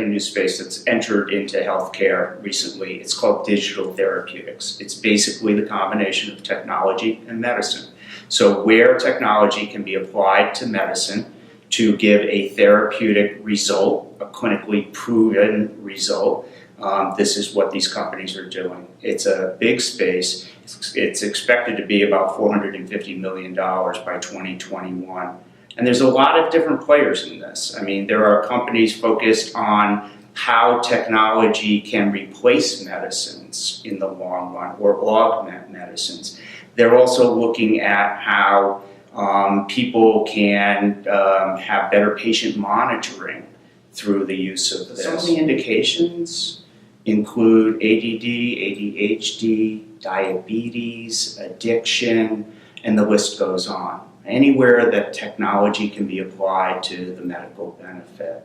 exciting new space that's entered into healthcare recently. It's called digital therapeutics. It's basically the combination of technology and medicine. So where technology can be applied to medicine to give a therapeutic result, a clinically proven result, this is what these companies are doing. It's a big space. It's expected to be about $450 million by 2021. And there's a lot of different players in this. I mean, there are companies focused on how technology can replace medicines in the long run or augment medicines. They're also looking at how people can have better patient monitoring through the use of this. Some of the indications include ADD, ADHD, diabetes, addiction, and the list goes on. Anywhere that technology can be applied to the medical benefit.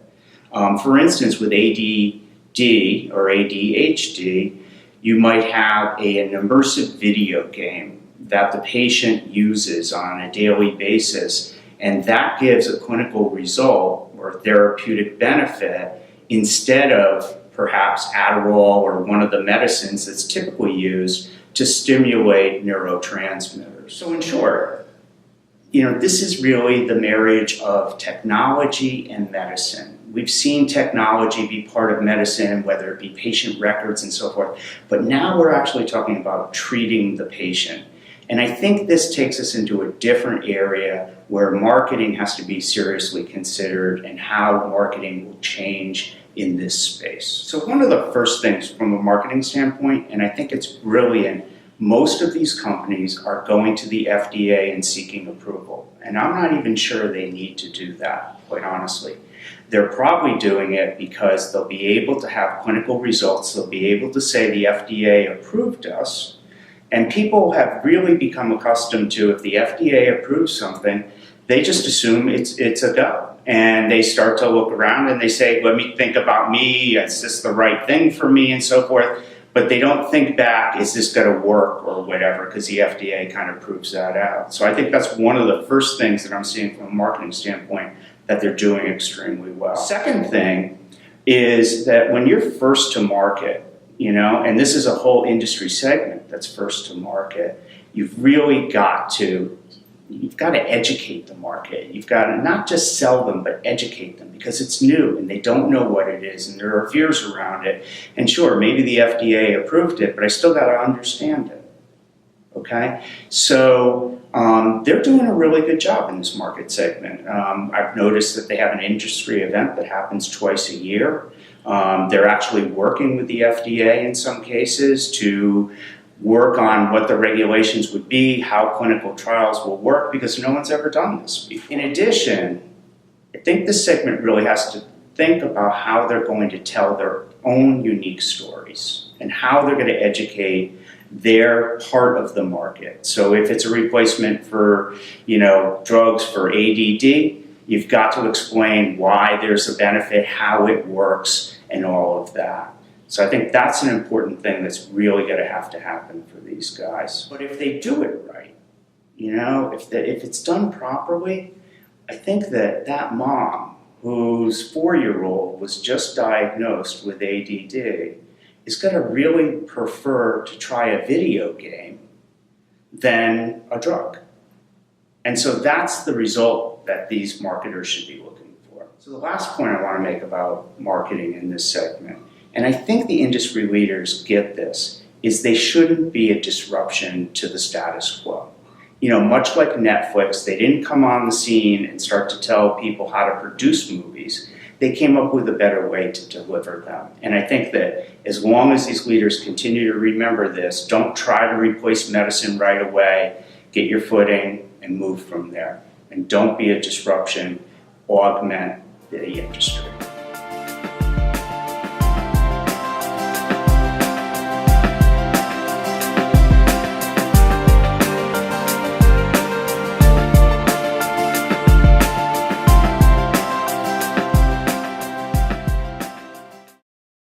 For instance, with ADD or ADHD, you might have an immersive video game that the patient uses on a daily basis, and that gives a clinical result or therapeutic benefit instead of perhaps Adderall or one of the medicines that's typically used to stimulate neurotransmitters. So in short, this is really the marriage of technology and medicine. We've seen technology be part of medicine, whether it be patient records and so forth, but now we're actually talking about treating the patient. And I think this takes us into a different area where marketing has to be seriously considered and how marketing will change in this space. So one of the first things from a marketing standpoint, and I think it's brilliant, most of these companies are going to the FDA and seeking approval. And I'm not even sure they need to do that, quite honestly. They're probably doing it because they'll be able to have clinical results. They'll be able to say the FDA approved us. And people have really become accustomed to, if the FDA approves something, they just assume it's a go. And they start to look around and they say, let me think about me, is this the right thing for me, and so forth. But they don't think back, is this going to work or whatever, because the FDA kind of proves that out. So I think that's one of the first things that I'm seeing from a marketing standpoint that they're doing extremely well. Second thing is that when you're first to market, and this is a whole industry segment that's first to market, you've got to educate the market. You've got to not just sell them, but educate them because it's new and they don't know what it is and there are fears around it. And sure, maybe the FDA approved it, but I still got to understand it. Okay? So they're doing a really good job in this market segment. I've noticed that they have an industry event that happens twice a year. They're actually working with the FDA in some cases to work on what the regulations would be, how clinical trials will work, because no one's ever done this before. In addition, I think this segment really has to think about how they're going to tell their own unique stories and how they're going to educate their part of the market. So if it's a replacement for, drugs for ADD, you've got to explain why there's a benefit, how it works, and all of that. So I think that's an important thing that's really going to have to happen for these guys. But if they do it right, if it's done properly, I think that mom whose 4-year-old was just diagnosed with ADD is going to really prefer to try a video game than a drug. And so that's the result that these marketers should be looking for. So the last point I want to make about marketing in this segment, and I think the industry leaders get this, is they shouldn't be a disruption to the status quo. Much like Netflix, they didn't come on the scene and start to tell people how to produce movies. They came up with a better way to deliver them. And I think that as long as these leaders continue to remember this, don't try to replace medicine right away, get your footing and move from there. And don't be a disruption, augment the industry.